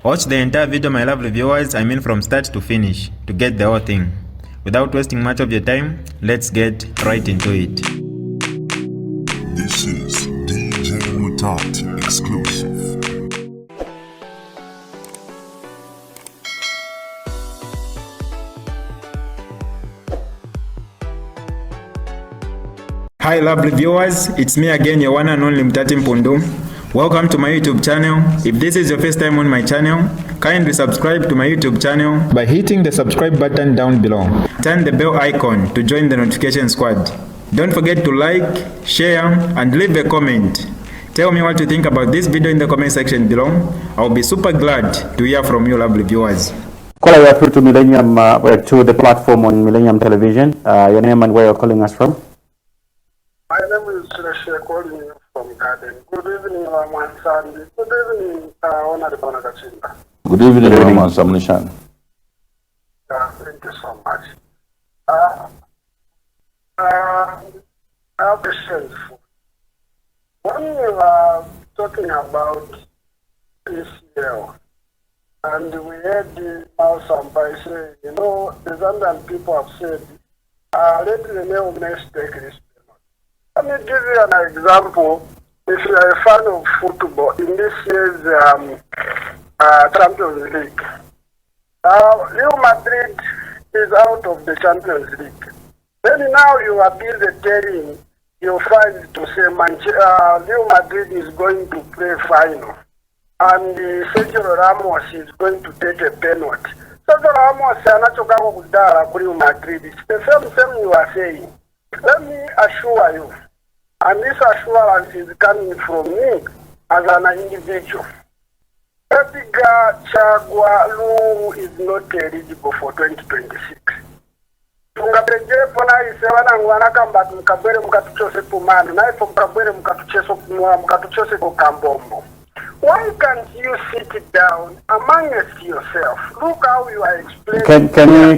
Watch the entire video, my lovely viewers, I mean from start to finish, to get the whole thing. Without wasting much of your time, let's get right into it. This is DJ Mutati exclusive. Hi lovely viewers, it's me again, your one and only Mutati Mpundu. Welcome to my YouTube channel. If this is your first time on my channel, kindly subscribe to my YouTube channel by hitting the subscribe button down below. Turn the bell icon to join the notification squad. Don't forget to like, share, and leave a comment. Tell me what you think about this video in the comment section below. I'll be super glad to hear from you lovely viewers. Caller, you are through to Millennium, to the platform on Millennium Television. Your name and where you're calling us from? My name is Suresh, calling you from Garden. Good evening, Raman Sandy. Good evening, Honorable Nakachinda. Good evening, Raman Samnishan. Thank you so much. I have a question. When we are talking about ACL, and we heard the Sampai say, the Zambian people have said, let the neonates take this. Let me give you an example. If you are a fan of football, in this year's Champions League, Real Madrid is out of the Champions League. Then now you are busy telling your fans to say Real Madrid is going to play final. And Sergio Ramos is going to take a penalty. Sergio Ramos anachokako kudara kuri Madrid. It's the same you are saying. Let me assure you, and this assurance is coming from me as an individual. Edgar Lungu is not eligible for 2026. Tungapeje pona isewana ngwana kamba mkabwere mkatuchose pumano na ifo mkabwere mkatuchose kokambombo. Why can't you sit down amongst yourself? Look how you are explaining.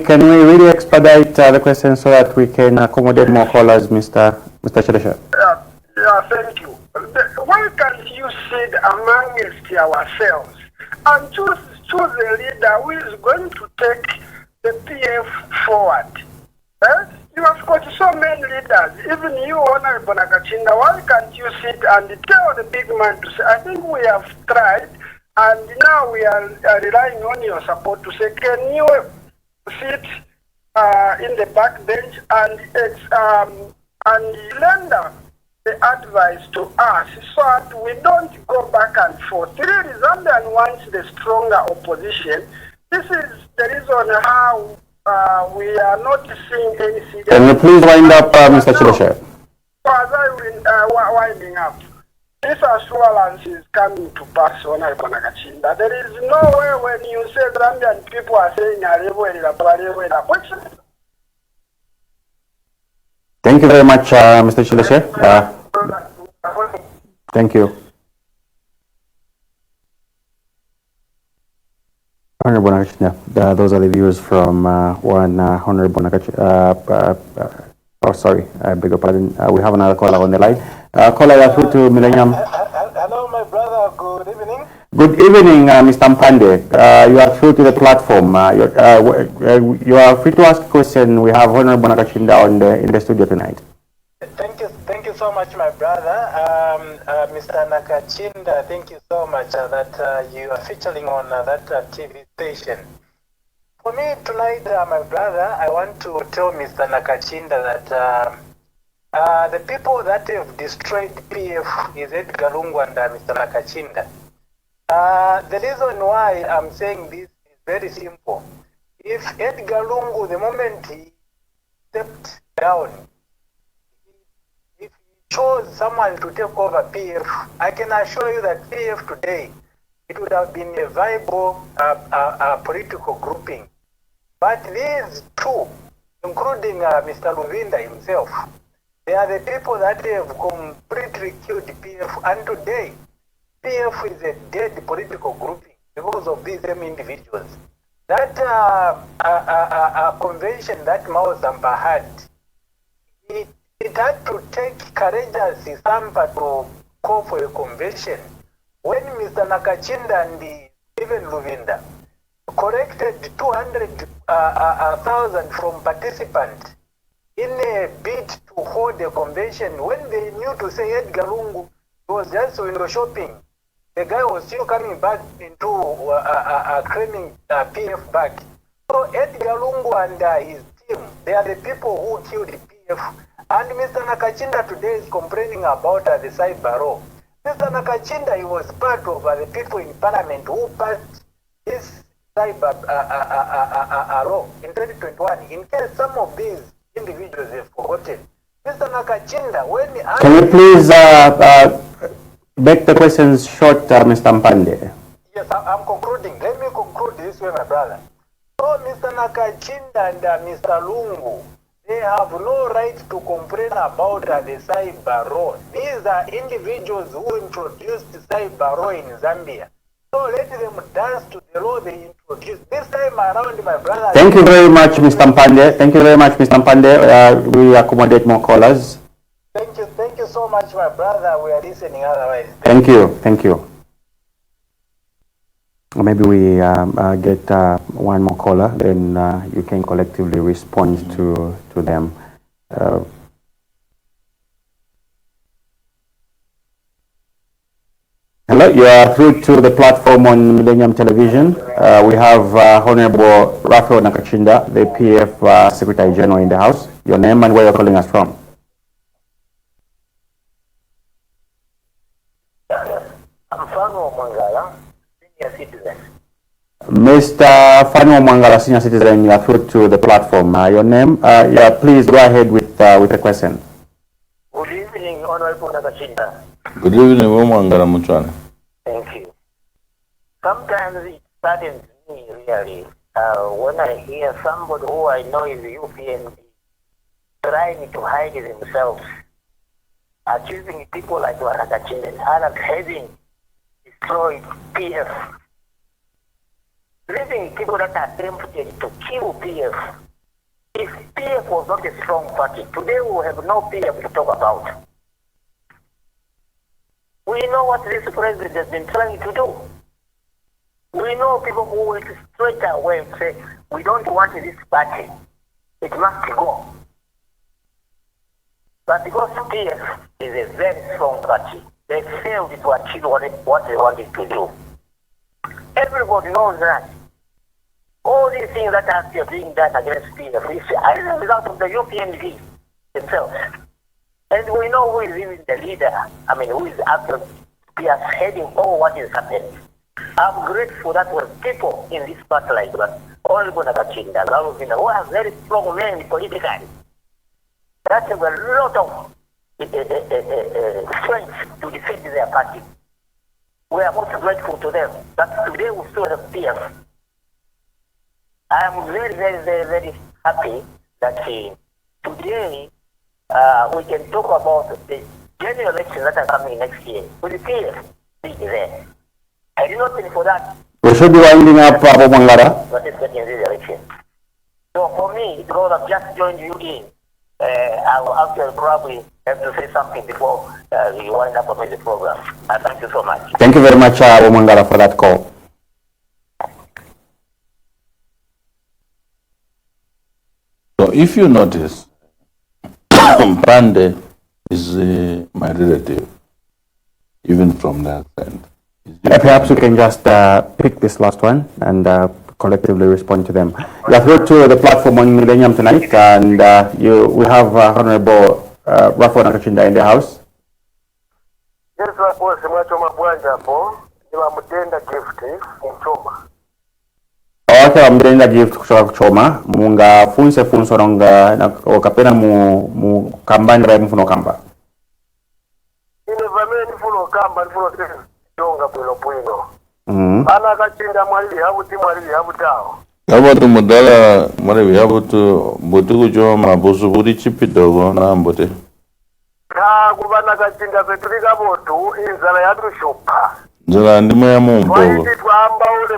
Can we really expedite the question so that we can accommodate more callers, Mr. Chedesha? Yeah, thank you. Why can't you sit amongst ourselves and choose a leader who is going to take the PF forward? You have got so many leaders, even you, Honorable Nakachinda. Why can't you sit and tell the big man to say, I think we have tried, and now we are relying on your support to say, can you sit in the back bench and lend the advice to us so that we don't go back and forth. Really, Zambian wants the stronger opposition. This is the reason how we are not seeing any serious... Can you please wind up, Mr. Chedesha? So as I winding up, this assurance is coming to pass on Nakachinda. There is no way when you say Zambian people are saying which... Thank you very much, Mr. Chedesha. Thank you. Honorable Nakachinda, those are the views from one Honorable Nakachinda. Oh, sorry, I beg your pardon. We have another caller on the line. Caller, you're through to Millennium. Hello, my brother. Good evening. Good evening, Mr. Mpande. You are through to the platform. You are free to ask a question. We have Honorable Nakachinda in the studio tonight. Thank you so much, my brother. Mr. Nakachinda, thank you so much that you are featuring on that TV station. For me tonight, my brother, I want to tell Mr. Nakachinda that the people that have destroyed PF is Edgar Lungu and Mr. Nakachinda. The reason why I'm saying this is very simple. If Edgar Lungu, the moment he stepped down, if he chose someone to take over PF, I can assure you that PF today, it would have been a viable political grouping. But these two, including Mr. Luvinda himself, they are the people that have completely killed PF, and today, PF is a dead political grouping because of these same individuals. That convention that Mao Zamba had, it had to take courageous Zamba to call for a convention. When Mr. Nakachinda and the even Luvinda, collected 200,000 from participants in a bid to hold a convention when they knew to say Edgar Lungu was just window shopping. The guy was still coming back into claiming PF back. So Edgar Lungu and his team, they are the people who killed the PF. And Mr. Nakachinda today is complaining about the cyber law. Mr. Nakachinda, he was part of the people in parliament who passed this cyber law in 2021. In case some of these individuals have forgotten, Mr. Nakachinda, when... Can you please make the questions short, Mr. Mpande? Yes, I'm concluding. Let me conclude this way, my brother. So Mr. Nakachinda and Mr. Lungu, they have no right to complain about the cyber law. These are individuals who introduced the cyber law in Zambia. So let them dance to the law they introduced. This time around, my brother... Thank you very much, Mr. Mpande. Thank you very much, Mr. Mpande. We accommodate more callers. Thank you so much, my brother. We are listening otherwise. Thank you. Maybe we get one more caller, then you can collectively respond to them. Hello, you are through to the platform on Millennium Television. We have Honorable Raphael Nakachinda, the PF Secretary General in the House. Your name and where you're calling us from. I'm Fano Mangala, senior citizen. Mr. Fano Mangala, senior citizen, you are through to the platform. Your name? Please go ahead with the question. Good evening, Honorable Nakachinda. Good evening, Mangala Mutati. Thank you. Sometimes it saddens me really when I hear somebody who I know is UPND trying to hide themselves, accusing people like Nakachinda and Arab having destroyed PF, leaving people that are tempted to kill PF. If PF was not a strong party, today we will have no PF to talk about. We know what this president has been trying to do. We know people who will straight away say, we don't want this party. It must go. But because PF is a very strong party, they failed to achieve what they wanted to do. Everybody knows that. All these things that are still being done against PF is as a result of the European League themselves. And we know who is even the leader, who is actually heading all what is happening. I'm grateful that was people in this party like that, Honorable Nakachinda, who are very strong men politically. That have a lot of strength to defend their party. We are most grateful to them. But today we still have PF. I am very, very, very, very happy that today we can talk about the general elections that are coming next year. With the PF being there. I did not think for that. We should be winding up, Mangala. Participating in this election. So for me, because I've just joined you in, I will actually probably have to say something before we wind up with the program. Thank you so much. Thank you very much, Mangala, for that call. So if you notice, Mpande is my relative, even from that accent. Perhaps we can just pick this last one and collectively respond to them. We are through to the platform on Millennium tonight, and we have Honorable Raphael Nakachinda in the House. Yes, Raposi Mwachoma Bwanja po, niwa mutenda gift mchoma. Okay, mtenda gift kutoka kuchoma, munga funse funso nonga okapena mu kambani rai mfuno kamba. Ine vameni mfuno kamba, mfuno tena jonga pwino. Ana Nakachinda mwalili habu tao. Yabotu mudala mwari yabotu mbutu kuchoma busu buri chipidogo na mbote. Kuba Nakachinda petulika botu inzala yatushupa. Nzala ndimo ya mumpogo. Twaiti twamba ole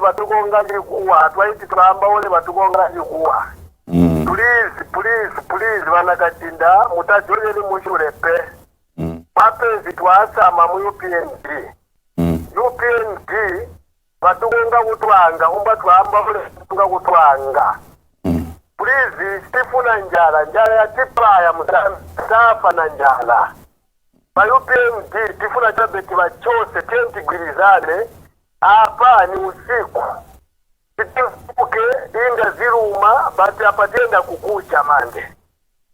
batukonga ndikuwa. Please Nakachinda mutajoleli mushulepe. Mapenzi twasama mu UPND. UPND batugonga butwanga umba twamba bulenga butwanga. Please stifuna njala ya tipaya mutafa na njala. UPMD tifuna chabeti bachose tentigwirizane apa ni usiku. Titifuke inga ziruma bati apatenda kukucha mande.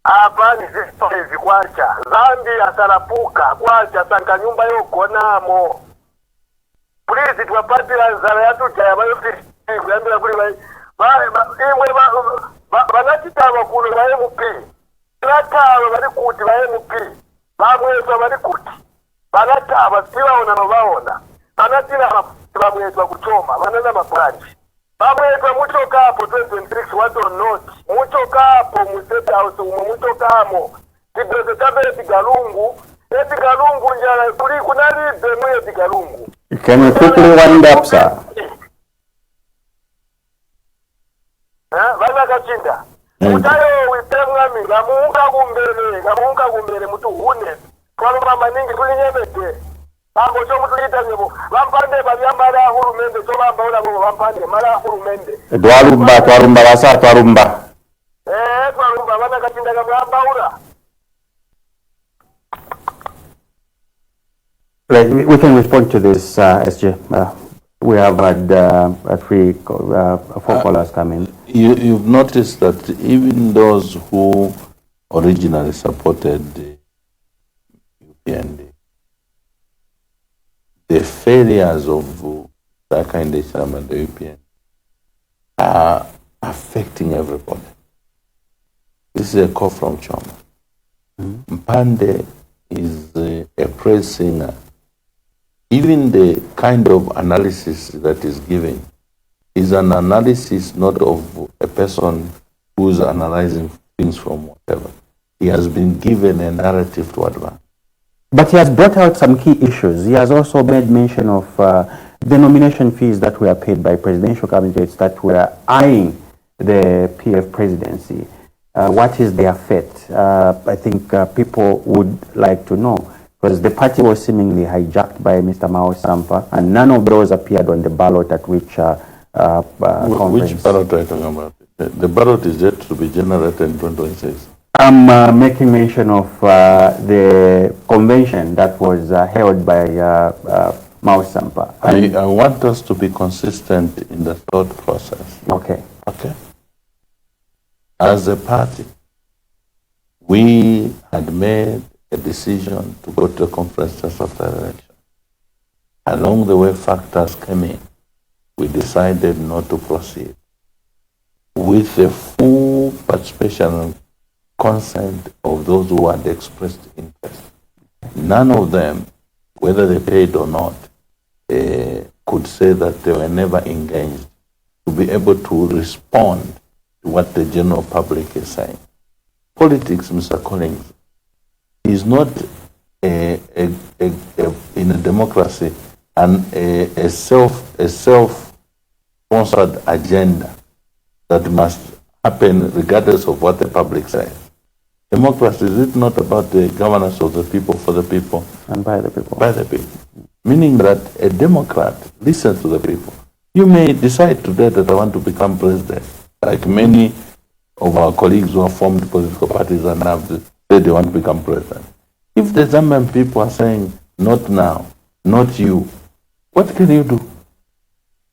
Apa ni zistorezi kwacha. Zambi asalapuka kwacha sanka nyumba yoko namo. Please tuwapati la zara yatu chaya bayofisi kuyambila kuli banachitaba kuno ba MP. Banataba bali kuti ba MP. Bamwezwa bali kuti. Banataba sibaona no baona. Banatira bamwezwa kuchoma. Banana mapranchi. Bamwezwa muchoka hapo 2026 what or not. Muchoka hapo mu state house muchoka hamo. Kipresentabe Edgar Lungu. Edgar Lungu njala kuli kunali demo Edgar Lungu. Can you quickly wind up, sir? Bana kachinda. Mutayo witemwami gamunga gumbere mutu hune. Kwa mama ningi kulinyemete. Bambo cho mutu litanyebo. Bampande babyambara hurumende so bamba ula ngo bampande mara hurumende. Twarumba basa twarumba. Twarumba bana kachinda gamba ula. We can respond to this, SJ. We have had four callers come in. You've noticed that even those who originally supported the UPND, the failures of that kind of chairman, the UPND, are affecting everybody. This is a call from Choma. Mpande is a praise singer. Even the kind of analysis that is given is an analysis not of a person who is analyzing things from whatever. He has been given a narrative to advance. But he has brought out some key issues. He has also made mention of the nomination fees that were paid by presidential candidates that were eyeing the PF presidency. What is their fate? I think people would like to know, because the party was seemingly hijacked by Mr. Mao Sampa, and none of those appeared on the ballot at which conference. Which ballot are you talking about? The ballot is yet to be generated in 2026. I'm making mention of the convention that was held by Mao Sampa. I want us to be consistent in the thought process. Okay. Okay. As a party, we had made a decision to go to a conference just after the election. Along the way, factors came in. We decided not to proceed with the full participation and consent of those who had expressed interest. None of them, whether they paid or not, could say that they were never engaged to be able to respond to what the general public is saying. Politics, Mr. Collins, is not in a democracy and a self-sponsored agenda that must happen regardless of what the public says. Democracy, is it not about the governance of the people, for the people? And by the people. By the people. Meaning that a Democrat listens to the people. You may decide today that I want to become president, like many of our colleagues who have formed political parties and have said they want to become president. If the Zambian people are saying, not now, not you, what can you do?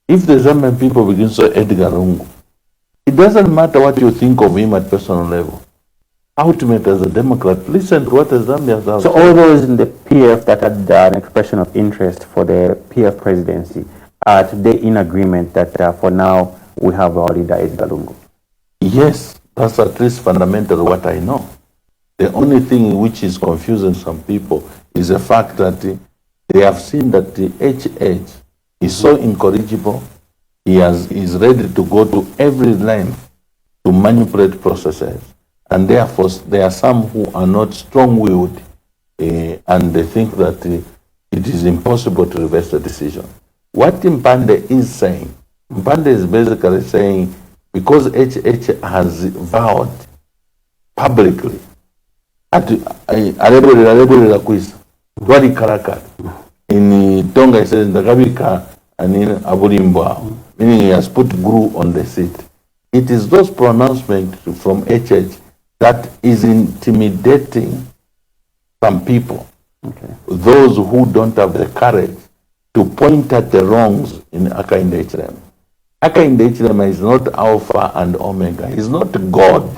If the Zambian people begin to say Edgar Lungu, it doesn't matter what you think of him at personal level. Ultimately, as a Democrat, listen to what the Zambians have. So all those in the PF that had an expression of interest for the PF presidency are today in agreement that for now we have our leader Edgar Lungu. Yes, that's at least fundamentally what I know. The only thing which is confusing some people is the fact that they have seen that the HH is so incorrigible. He is ready to go to every length to manipulate processes. And therefore, there are some who are not strong-willed and they think that it is impossible to reverse the decision. What Mpande is saying, Mpande is basically saying, because HH has vowed publicly, in Tonga, he says, Ndakabika and in Aburimba, meaning he has put Guru on the seat. It is those pronouncements from HH that is intimidating some people, those who don't have the courage to point at the wrongs in Hakainde Hichilema. Hakainde Hichilema is not Alpha and Omega. He's not God.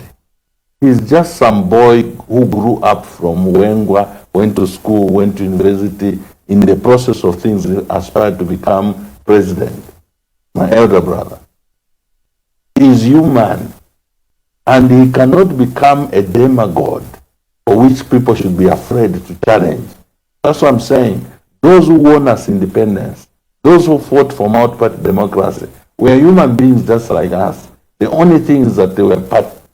He's just some boy who grew up from Wengwa, went to school, went to university, in the process of things aspired to become president. My elder brother. He is human, and he cannot become a demigod for which people should be afraid to challenge. That's what I'm saying. Those who won us independence, those who fought for multi-party democracy, were human beings just like us. The only thing is that they were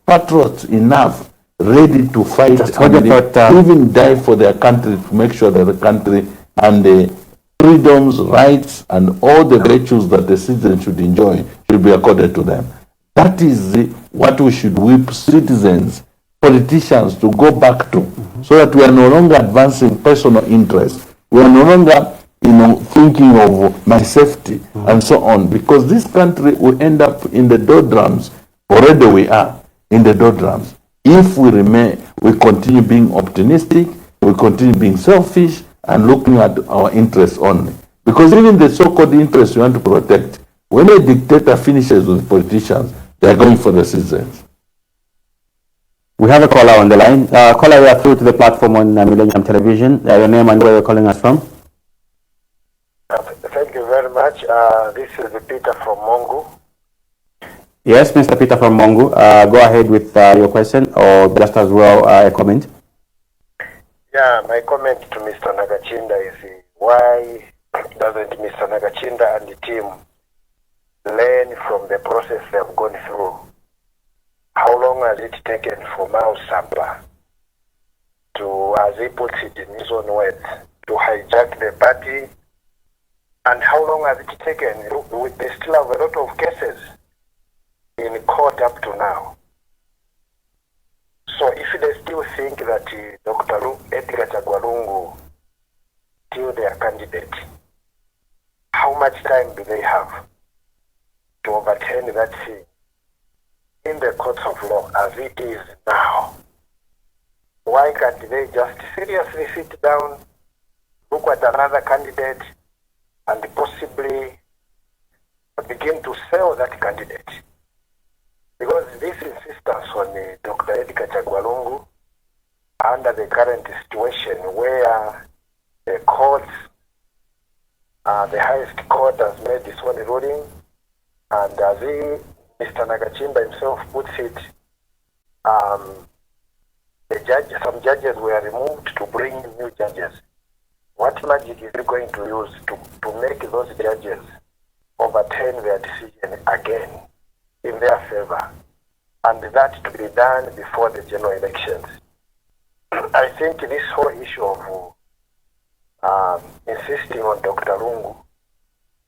patriots enough, ready to fight, even die for their country, to make sure that the country and the freedoms, rights, and all the virtues that the citizens should enjoy should be accorded to them. That is what we should whip citizens, politicians to go back to, so that we are no longer advancing personal interests. We are no longer, thinking of my safety and so on, because this country will end up in the doldrums. Already we are in the doldrums. If we continue being optimistic, we continue being selfish and looking at our interests only. Because even the so-called interests we want to protect, when a dictator finishes with politicians, they are going for the citizens. We have a caller on the line. Caller, you are through to the platform on Millennium Television. Your name and where you're calling us from? Thank you very much. This is Peter from Mungu. Yes, Mr. Peter from Mungu. Go ahead with your question, or just as well a comment. Yeah, my comment to Mr. Nakachinda is why doesn't Mr. Nakachinda and the team learn from the process they have gone through? How long has it taken for Mao Sampa to, as he puts it in his own words, to hijack the party? And how long has it taken? They still have a lot of cases in court up to now. So if they still think that Dr. Edgar Lungu still their candidate, how much time do they have to overturn that thing in the courts of law as it is now? Why can't they just seriously sit down, look at another candidate, and possibly begin to sell that candidate? Because this insistence on Dr. Edgar Lungu, under the current situation where the courts, the highest court has made this one ruling, and as Mr. Nakachinda himself puts it, some judges were removed to bring in new judges. What magic is he going to use to make those judges overturn their decision again in their favor, and that to be done before the general elections? I think this whole issue of insisting on Dr. Lungu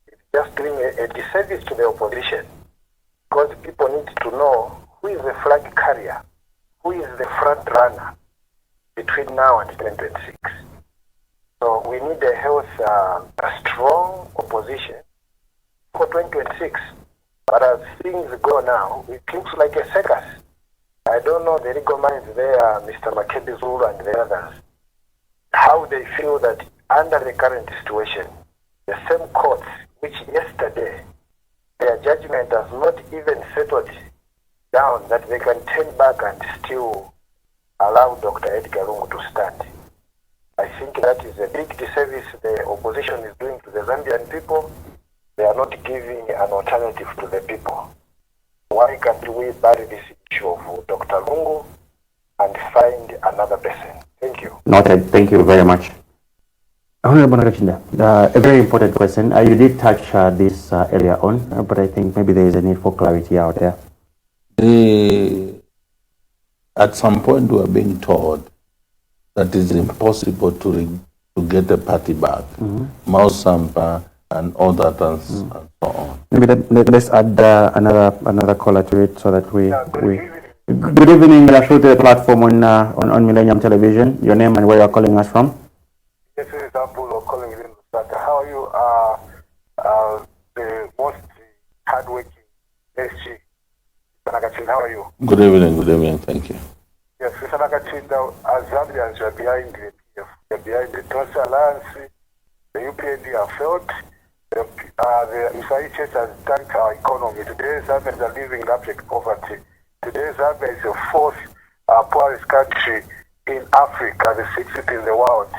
is just doing a disservice to the opposition, because people need to know who is the flag carrier, who is the front runner between now and 2026. So we need a strong opposition for 2026. But as things go now, it looks like a circus. I don't know the legal minds there, Mr. Makebi Zulu and the others, how they feel that under the current situation, the same courts which yesterday their judgment has not even settled down that they can turn back and still allow Dr. Edgar Lungu to stand. I think that is a big disservice the opposition is doing to the Zambian people. They are not giving an alternative to the people. Why can't we bury this issue of Dr. Lungu and find another person? Thank you. Noted. Thank you very much. Honorable Nakachinda, a very important question. You did touch this earlier on, but I think maybe there is a need for clarity out there. At some point we are being told that it's impossible to get the party back. Mao Sampa and all that and so on. Maybe let's add another caller to it so that we. Good evening, through to the platform on Millennium Television. Your name and where you're calling us from? This is Apollo calling in. How are you? the most hardworking SG. Mr. Nakachinda, how are you? Good evening, thank you. Yes, Mr. Nakachinda, as Zambians, we are behind the PF, we are behind the Tosa Alliance, the UPND have failed, the IHS has tanked our economy. Today, Zambians are living in abject poverty. Today, Zambia is the fourth poorest country in Africa, the sixth in the world.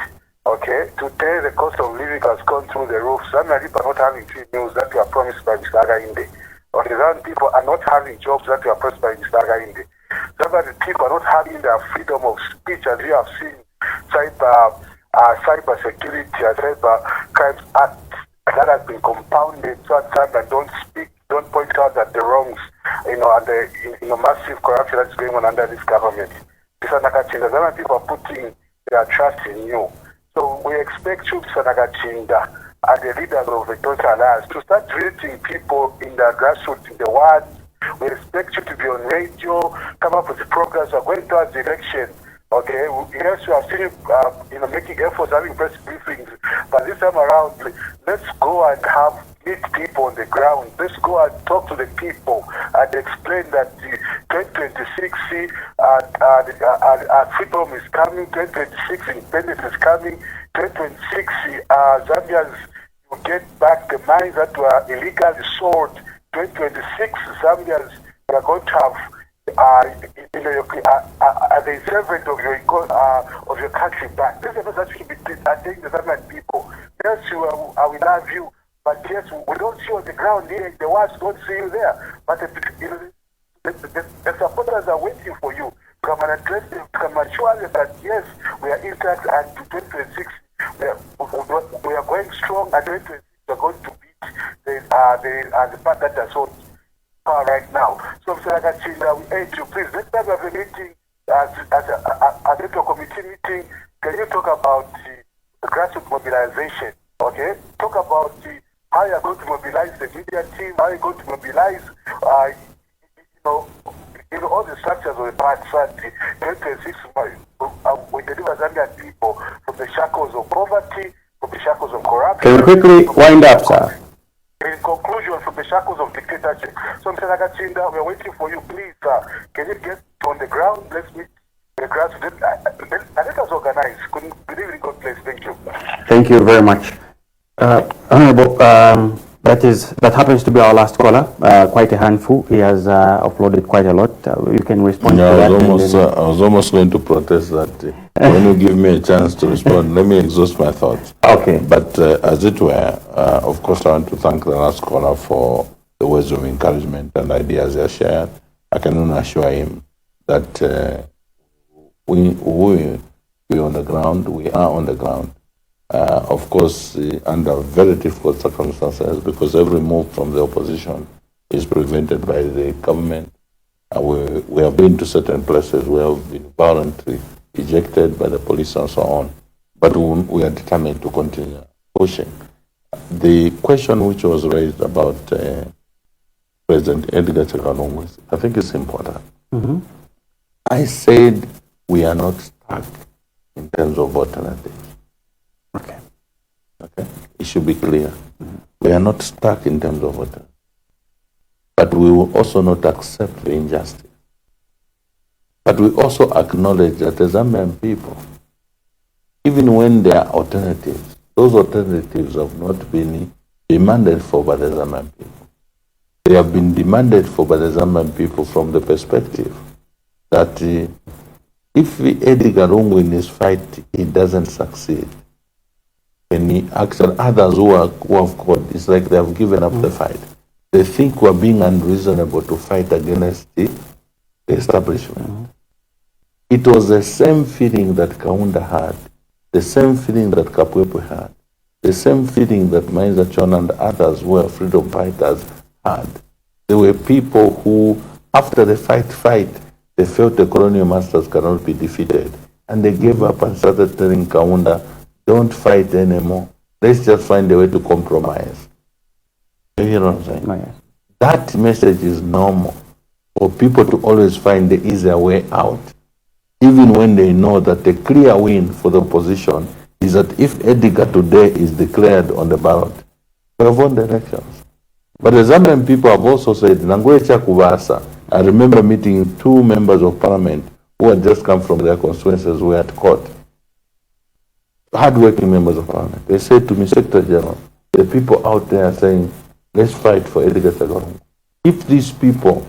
Okay, today the cost of living has gone through the roof. Zambia people are not having free meals that were promised by Mr. Againde. Okay, Zambian people are not having jobs that were promised by Mr. Againde. Zambian people are not having their freedom of speech, as you have seen. Cyber security, cyber crimes act that has been compounded so that Zambia don't speak, don't point out that the wrongs, and the massive corruption that's going on under this government. Mr. Nakachinda, Zambian people are putting their trust in you. So we expect you, Mr. Nakachinda, and the leaders of the Total Alliance to start treating people in the grassroots, in the wards. We expect you to be on radio, come up with programs. We're going towards the election. Okay, yes, we have seen you making efforts, having press briefings, but this time around, let's go and meet people on the ground. Let's go and talk to the people and explain that the 2026 freedom is coming, 2026 independence is coming, 2026 Zambians will get back the mines that were illegally sold. 2026 Zambians are going to have the servant of your country back. This is a message should be telling the Zambian people. Yes, I will love you, but yes, we don't see you on the ground here. The words don't see you there. But the supporters are waiting for you to come and address them, to come and show them that yes, we are intact, and to 2026 we are going strong, and 2026 we are going to beat the part that are so far right now. So, Mr. Nakachinda, we urge you, please, let's have a meeting as a committee meeting. Can you talk about the grassroots mobilization? Okay, talk about how you're going to mobilize the media team, how you're going to mobilize, all the structures of the party. 2026, we deliver Zambian people from the shackles of poverty, from the shackles of corruption. Can you quickly wind up, sir? In conclusion, from the shackles of dictatorship. So, Mr. Nakachinda, we're waiting for you. Please, can you get on the ground? Let's meet the grassroots. Let us organize. Good evening, God bless. Thank you. Thank you very much. Honorable, that happens to be our last caller. Quite a handful. He has uploaded quite a lot. You can respond to that. I was almost going to protest that. When you give me a chance to respond, let me exhaust my thoughts. Okay. But as it were, of course, I want to thank the last caller for the words of encouragement and ideas he shared. I can only assure him that we on the ground, we are on the ground. Of course, under very difficult circumstances, because every move from the opposition is prevented by the government. We have been to certain places where we have been violently ejected by the police and so on. But we are determined to continue pushing. The question which was raised about President Edgar Lungu, I think it's important. Mm-hmm. I said we are not stuck in terms of alternatives. Okay. It should be clear. Mm-hmm. We are not stuck in terms of alternatives. But we will also not accept the injustice. But we also acknowledge that the Zambian people, even when there are alternatives, those alternatives have not been demanded for by the Zambian people. They have been demanded for by the Zambian people from the perspective that if Edgar Lungu in his fight, he doesn't succeed, and he actually others who have caught, it's like they have given up the fight. They think we're being unreasonable to fight against the establishment. It was the same feeling that Kaunda had, the same feeling that Kapwepo had, the same feeling that Mainza Chon and others who were freedom fighters had. There were people who, after the fight, they felt the colonial masters cannot be defeated. And they gave up and started telling Kaunda, don't fight anymore. Let's just find a way to compromise. You hear what I'm saying? Oh, yes. That message is normal for people to always find the easier way out, even when they know that the clear win for the opposition is that if Edgar today is declared on the ballot, We have won the elections. But the Zambian people have also said, Nangwecha Kubasa, I remember meeting 2 members of parliament who had just come from their constituencies, were at court. Hard-working members of parliament. They said to me, Secretary General, the people out there are saying, let's fight for Edgar Lungu. If these people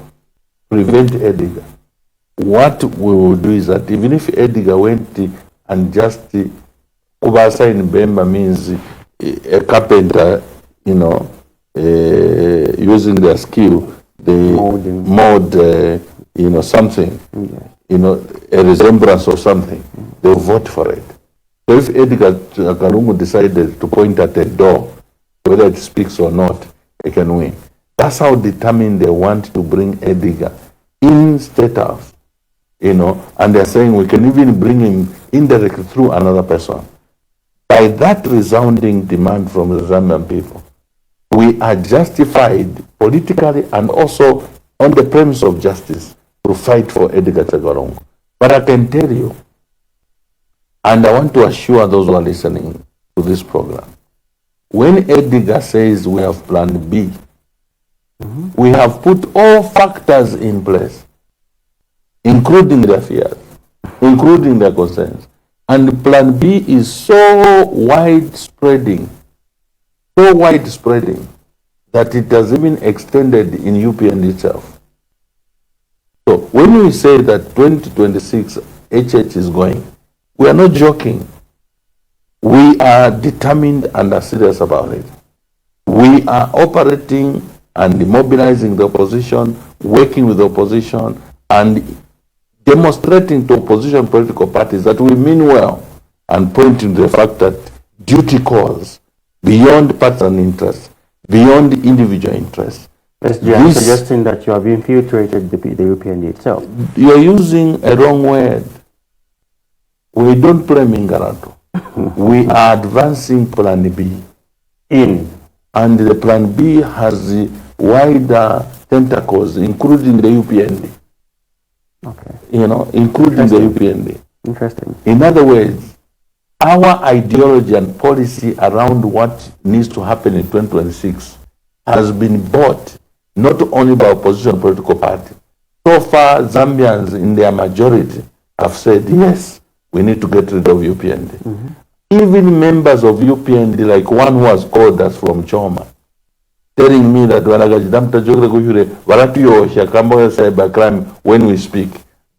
prevent Edgar, what we will do is that even if Edgar went and just Kubasa in Bemba means a carpenter, you know, using their skill, they mold, you know, something, you know, a resemblance of something, they'll vote for it. So if Edgar Lungu decided to point at a door, whether it speaks or not, they can win. That's how determined they want to bring Edgar in State House, you know, and they're saying we can even bring him indirectly through another person. By that resounding demand from the Zambian people, we are justified politically and also on the premise of justice to fight for Edgar Lungu. But I can tell you, and I want to assure those who are listening to this program, when Edgar says we have plan B, we have put all factors in place, including their fears, including their concerns. And plan B is so widespreading that it has even extended in UPN itself. So when we say that 2026 HH is going, we are not joking. We are determined and are serious about it. We are operating and mobilizing the opposition, working with the opposition, and demonstrating to opposition political parties that we mean well, and pointing to the fact that duty calls beyond partisan interests, beyond individual interests. Yes, you are suggesting that you have infiltrated the UPND itself. You are using a wrong word. We don't play Mingarato. We are advancing plan B. And the plan B has wider tentacles, including the UPND. Okay. You know, including the UPND. Interesting. In other words, our ideology and policy around what needs to happen in 2026 has been bought not only by opposition political party. So far, Zambians in their majority have said, yes, we need to get rid of UPND. Even members of UPND, like one who has called us from Choma, telling me that cybercrime when we speak,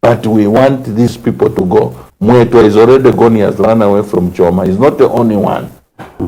but we want these people to go. Mweto is already gone, he has run away from Choma. He's not the only one.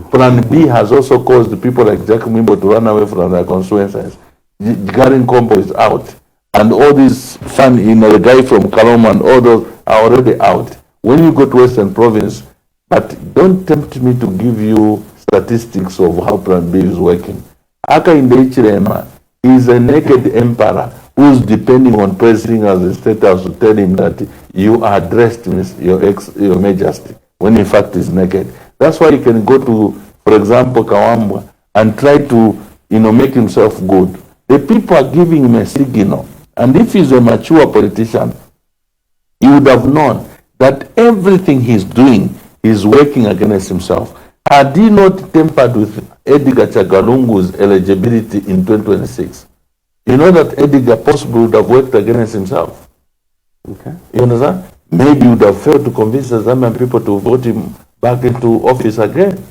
Plan B has also caused the people like Jack Mimbo to run away from their constituencies. Garin Combo is out. And all these fun, you know, the guy from Kaloma and all those are already out. When you go to Western Province, but don't tempt me to give you statistics of how Plan B is working. Aka Indeichirema is a naked emperor who's depending on president as a state house to tell him that you are dressed, your majesty, when in fact he's naked. That's why he can go to, for example, Kawambwa and try to, you know, make himself good. The people are giving him a signal. And if he's a mature politician, he would have known that everything he's doing is working against himself. Had he not tempered with Edgar Lungu's eligibility in 2026, you know that Edgar possibly would have worked against himself. Okay. You understand? Maybe he would have failed to convince the Zambian people to vote him back into office again.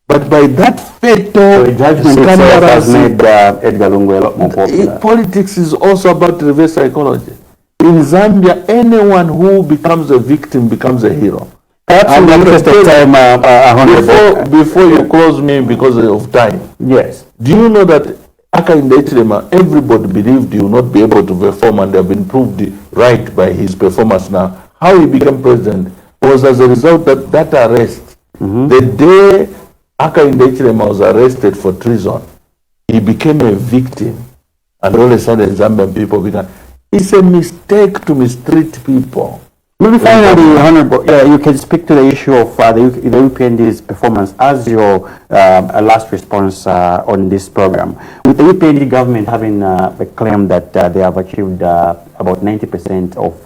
But by that fatal judgment itself has made Edgar Lungu a lot more popular. Politics is also about reverse psychology. In Zambia, anyone who becomes a victim becomes a hero. Perhaps in the interest of time, before you close me because of time. Yes. Do you know that Aka in the Ichilema, everybody believed he would not be able to perform, and they have been proved right by his performance now. How he became president was as a result of that arrest. The day Aka in the Ichilema was arrested for treason, he became a victim. And all of a sudden, Zambian people began. It's a mistake to mistreat people. Maybe finally, Honorable, you can speak to the issue of the UPND's performance as your last response on this program. With the UPND government having the claim that they have achieved about 90% of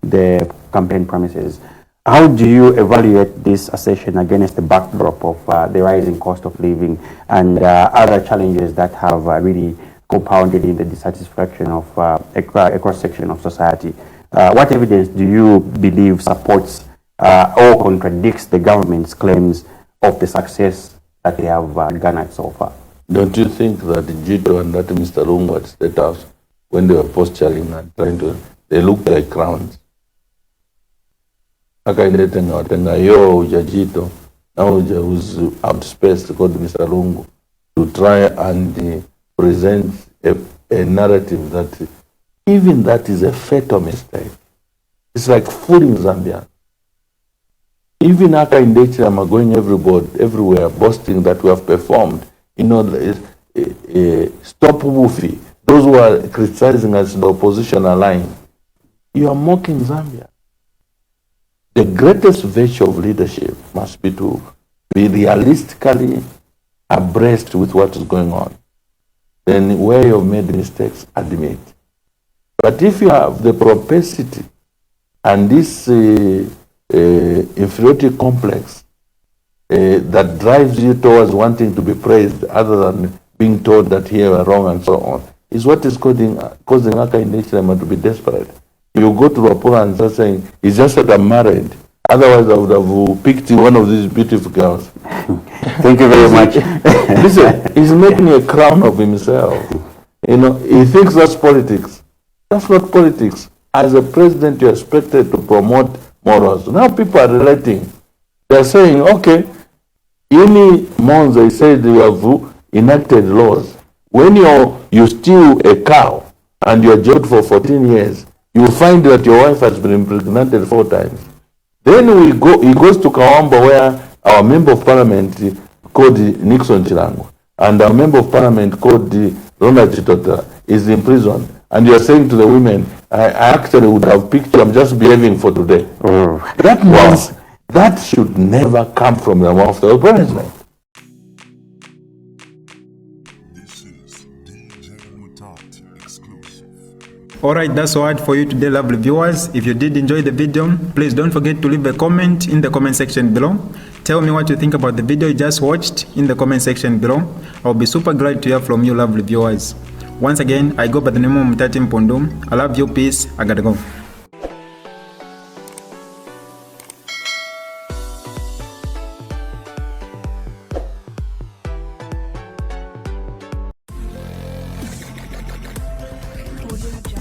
the campaign promises, How do you evaluate this accession against the backdrop of the rising cost of living and other challenges that have really compounded in the dissatisfaction of a cross-section of society? What evidence do you believe supports or contradicts the government's claims of the success that they have garnered so far? Don't you think that Jito and that Mr. Lungu at State House, when they were posturing and trying to, they looked like crowns? Akaindetenga yo ujajito now who's outspaced called Mr. Lungu to try and present a narrative that even that is a fatal mistake. It's like fooling Zambia. Even Akaindetenga are going everywhere boasting that we have performed. You know, stop woofy. Those who are criticizing us, the opposition are lying. You are mocking Zambia. The greatest virtue of leadership must be to be realistically abreast with what is going on. Then where you've made mistakes, admit. But if you have the propensity and this inferiority complex that drives you towards wanting to be praised other than being told that here you are wrong and so on, is what is causing Akaindetenga to be desperate. You go to Rapura and start saying, it's just that I'm married. Otherwise, I would have picked one of these beautiful girls. Thank you very much. Listen, he's making a crown of himself. You know, he thinks that's politics. That's not politics. As a president, you're expected to promote morals. Now people are relating. They're saying, okay, any months they said you have enacted laws. When you steal a cow and you're jailed for 14 years, you find that your wife has been impregnated 4 times. Then he goes to Kawamba, where our member of parliament called Nixon Chilango and our member of parliament called Ronald Chitota is in prison. And you're saying to the women, I actually would have picked you, I'm just behaving for today. That means that should never come from the mouth of the president. This is DJ Mutati exclusive. Alright, that's all for you today, lovely viewers. If you did enjoy the video, please don't forget to leave a comment in the comment section below. Tell me what you think about the video you just watched in the comment section below. I'll be super glad to hear from you, lovely viewers. Once again, I go by the name of Mutati Mpundu. I love you, peace, I gotta go. Audio